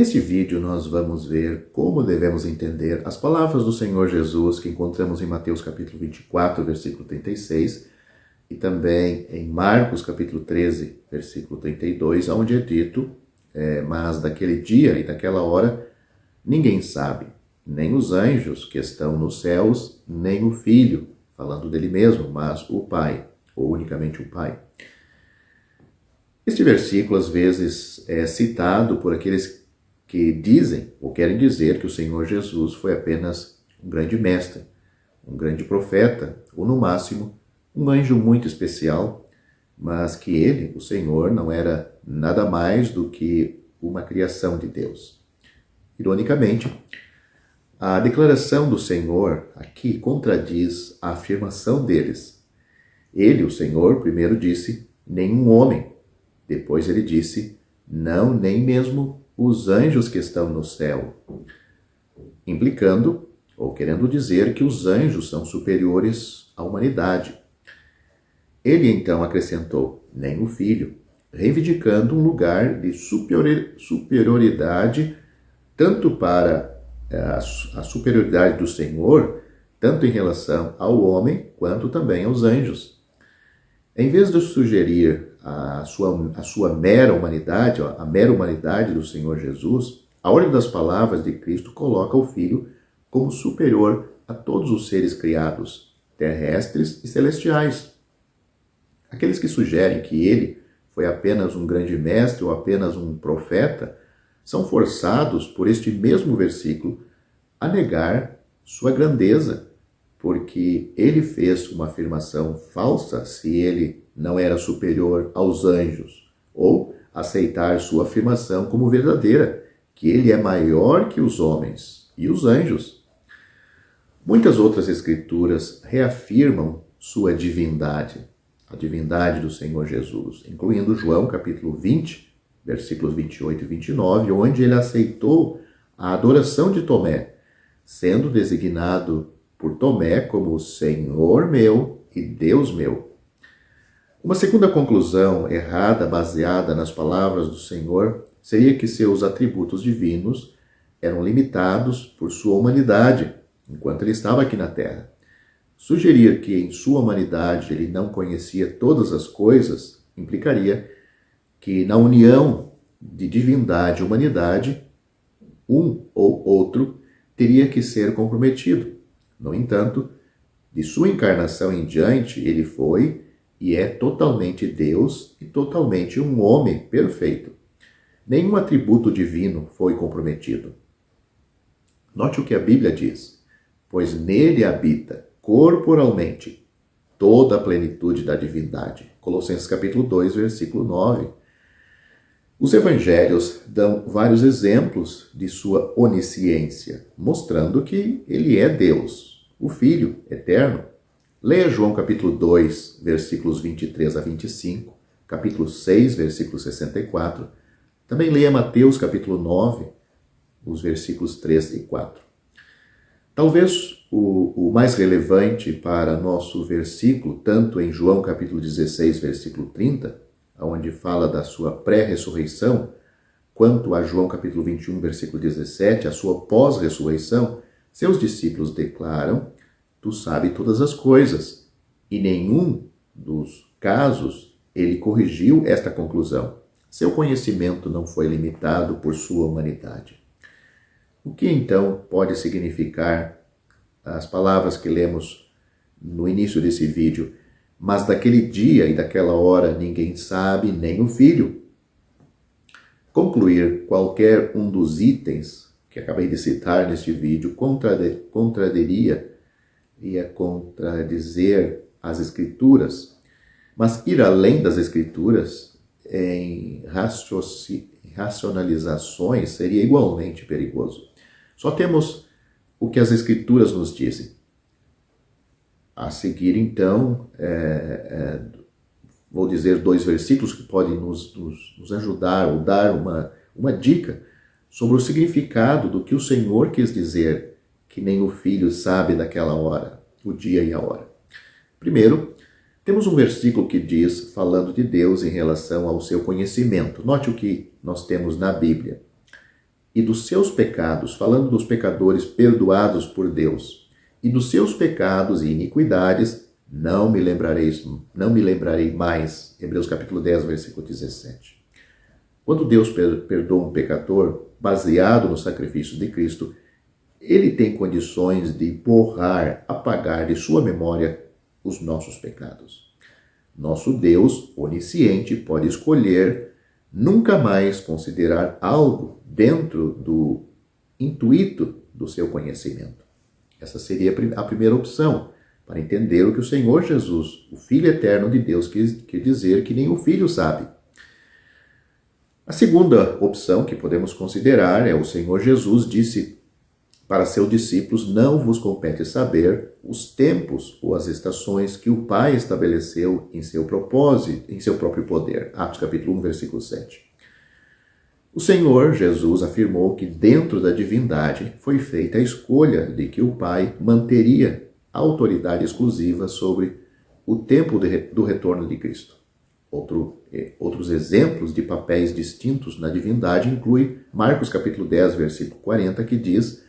Neste vídeo nós vamos ver como devemos entender as palavras do Senhor Jesus que encontramos em Mateus capítulo 24, versículo 36 e também em Marcos capítulo 13, versículo 32, onde é dito, mas daquele dia e daquela hora ninguém sabe, nem os anjos que estão nos céus, nem o Filho, falando dele mesmo, mas o Pai, ou unicamente o Pai. Este versículo às vezes é citado por aqueles que dizem ou querem dizer que o Senhor Jesus foi apenas um grande mestre, um grande profeta, ou no máximo, um anjo muito especial, mas que ele, o Senhor, não era nada mais do que uma criação de Deus. Ironicamente, a declaração do Senhor aqui contradiz a afirmação deles. Ele, o Senhor, primeiro disse, nenhum homem. Depois ele disse, não, nem mesmo os anjos que estão no céu, implicando ou querendo dizer que os anjos são superiores à humanidade. Ele então acrescentou, nem o Filho, reivindicando um lugar de superioridade, tanto para a superioridade do Senhor, tanto em relação ao homem, quanto também aos anjos. Em vez de sugerir a sua mera humanidade, a mera humanidade do Senhor Jesus, a ordem das palavras de Cristo coloca o Filho como superior a todos os seres criados, terrestres e celestiais. Aqueles que sugerem que ele foi apenas um grande mestre ou apenas um profeta, são forçados por este mesmo versículo a negar sua grandeza, porque ele fez uma afirmação falsa se ele não era superior aos anjos, ou aceitar sua afirmação como verdadeira, que ele é maior que os homens e os anjos. Muitas outras escrituras reafirmam sua divindade, a divindade do Senhor Jesus, incluindo João capítulo 20, versículos 28 e 29, onde ele aceitou a adoração de Tomé, sendo designado por Tomé como Senhor meu e Deus meu. Uma segunda conclusão errada, baseada nas palavras do Senhor, seria que seus atributos divinos eram limitados por sua humanidade, enquanto ele estava aqui na Terra. Sugerir que em sua humanidade ele não conhecia todas as coisas implicaria que na união de divindade e humanidade, um ou outro teria que ser comprometido. No entanto, de sua encarnação em diante, ele foi e é totalmente Deus e totalmente um homem perfeito. Nenhum atributo divino foi comprometido. Note o que a Bíblia diz, pois nele habita corporalmente toda a plenitude da divindade. Colossenses capítulo 2, versículo 9. Os evangelhos dão vários exemplos de sua onisciência, mostrando que ele é Deus, o Filho eterno. Leia João capítulo 2, versículos 23 a 25, capítulo 6, versículo 64. Também leia Mateus capítulo 9, os versículos 3 e 4. Talvez o mais relevante para nosso versículo, tanto em João capítulo 16, versículo 30, onde fala da sua pré-ressurreição, quanto a João capítulo 21, versículo 17, a sua pós-ressurreição, seus discípulos declaram, tu sabe todas as coisas. E nenhum dos casos ele corrigiu esta conclusão. Seu conhecimento não foi limitado por sua humanidade. O que então pode significar as palavras que lemos no início desse vídeo? Mas daquele dia e daquela hora ninguém sabe, nem o Filho. Concluir qualquer um dos itens que acabei de citar neste vídeo ia contradizer as Escrituras, mas ir além das Escrituras em racionalizações seria igualmente perigoso. Só temos o que as Escrituras nos dizem. A seguir, então, vou dizer 2 versículos que podem nos ajudar ou dar uma dica sobre o significado do que o Senhor quis dizer, que nem o Filho sabe daquela hora, o dia e a hora. Primeiro, temos um versículo que diz, falando de Deus em relação ao seu conhecimento. Note o que nós temos na Bíblia. e dos seus pecados, falando dos pecadores perdoados por Deus, e dos seus pecados e iniquidades, não me lembrarei mais. Hebreus capítulo 10, versículo 17. Quando Deus perdoa um pecador, baseado no sacrifício de Cristo, ele tem condições de borrar, apagar de sua memória os nossos pecados. Nosso Deus, onisciente, pode escolher nunca mais considerar algo dentro do intuito do seu conhecimento. Essa seria a primeira opção, para entender o que o Senhor Jesus, o Filho eterno de Deus, quis dizer que nem o Filho sabe. A segunda opção que podemos considerar é o Senhor Jesus disse para seus discípulos: não vos compete saber os tempos ou as estações que o Pai estabeleceu em seu propósito, em seu próprio poder. Atos capítulo 1, versículo 7. O Senhor Jesus afirmou que dentro da divindade foi feita a escolha de que o Pai manteria a autoridade exclusiva sobre o tempo do retorno de Cristo. Outros exemplos de papéis distintos na divindade incluem Marcos capítulo 10, versículo 40, que diz: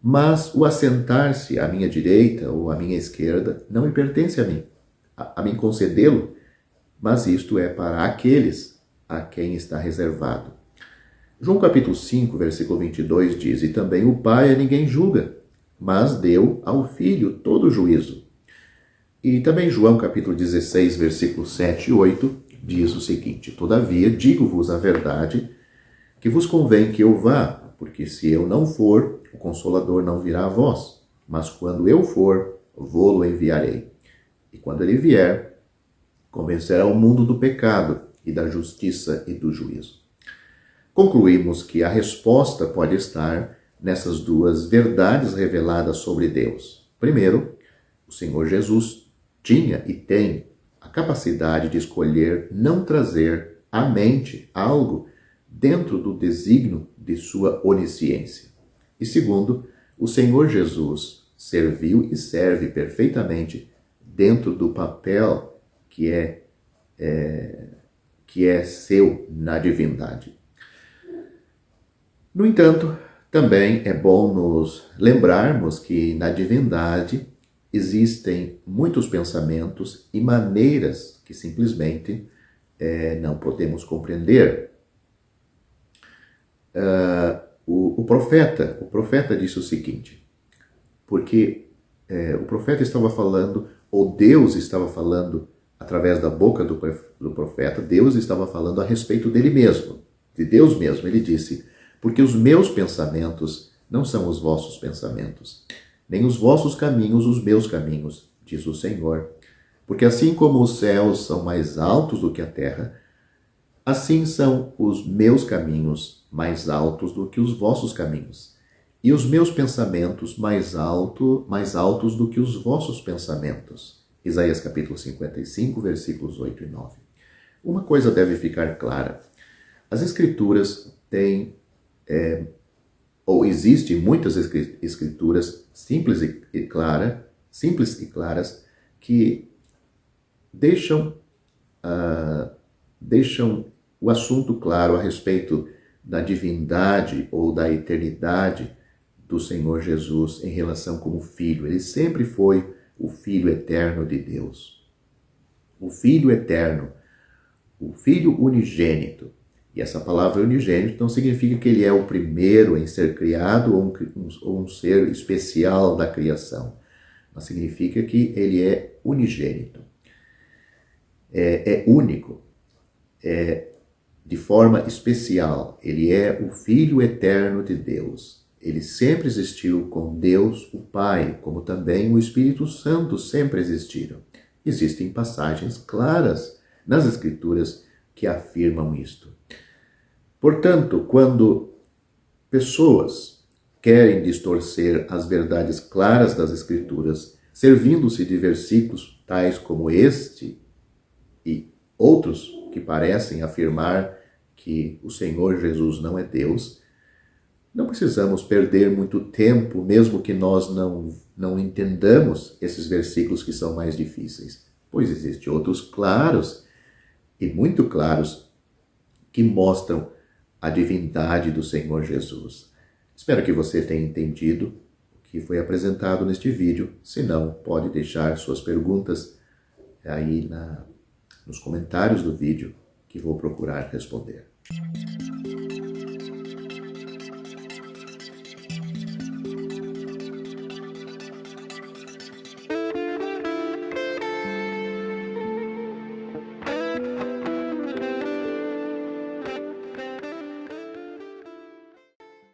mas o assentar-se à minha direita ou à minha esquerda não me pertence a mim, a mim concedê-lo, mas isto é para aqueles a quem está reservado. João capítulo 5, versículo 22 diz: e também o Pai a ninguém julga, mas deu ao Filho todo o juízo. E também João capítulo 16, versículos 7 e 8 diz o seguinte: todavia digo-vos a verdade, que vos convém que eu vá, porque se eu não for, o Consolador não virá a vós, mas quando eu for, vô-lo enviarei. E quando ele vier, convencerá o mundo do pecado e da justiça e do juízo. Concluímos que a resposta pode estar nessas duas verdades reveladas sobre Deus. Primeiro, o Senhor Jesus tinha e tem a capacidade de escolher não trazer à mente algo dentro do desígnio de sua onisciência. E segundo, o Senhor Jesus serviu e serve perfeitamente dentro do papel que é seu na divindade. No entanto, também é bom nos lembrarmos que na divindade existem muitos pensamentos e maneiras que simplesmente não podemos compreender. O profeta disse o seguinte, porque o profeta estava falando, ou Deus estava falando através da boca do profeta, Deus estava falando a respeito dele mesmo, de Deus mesmo. Ele disse: porque os meus pensamentos não são os vossos pensamentos, nem os vossos caminhos os meus caminhos, diz o Senhor. Porque assim como os céus são mais altos do que a terra, assim são os meus caminhos mais altos do que os vossos caminhos, e os meus pensamentos mais altos do que os vossos pensamentos. Isaías capítulo 55, versículos 8 e 9. Uma coisa deve ficar clara: as Escrituras têm, existem muitas Escrituras simples e claras, que deixam o assunto claro a respeito da divindade ou da eternidade do Senhor Jesus em relação como Filho. Ele sempre foi o Filho eterno de Deus. O Filho eterno, o Filho unigênito. E essa palavra unigênito não significa que ele é o primeiro em ser criado ou um ser especial da criação. Mas significa que ele é unigênito. É único. De forma especial. Ele é o Filho eterno de Deus. Ele sempre existiu com Deus, o Pai, como também o Espírito Santo sempre existiram. Existem passagens claras nas Escrituras que afirmam isto. Portanto, quando pessoas querem distorcer as verdades claras das Escrituras, servindo-se de versículos tais como este e outros que parecem afirmar que o Senhor Jesus não é Deus, não precisamos perder muito tempo, mesmo que nós não entendamos esses versículos que são mais difíceis, pois existem outros claros e muito claros que mostram a divindade do Senhor Jesus. Espero que você tenha entendido o que foi apresentado neste vídeo. Se não, pode deixar suas perguntas aí nos comentários do vídeo que vou procurar responder.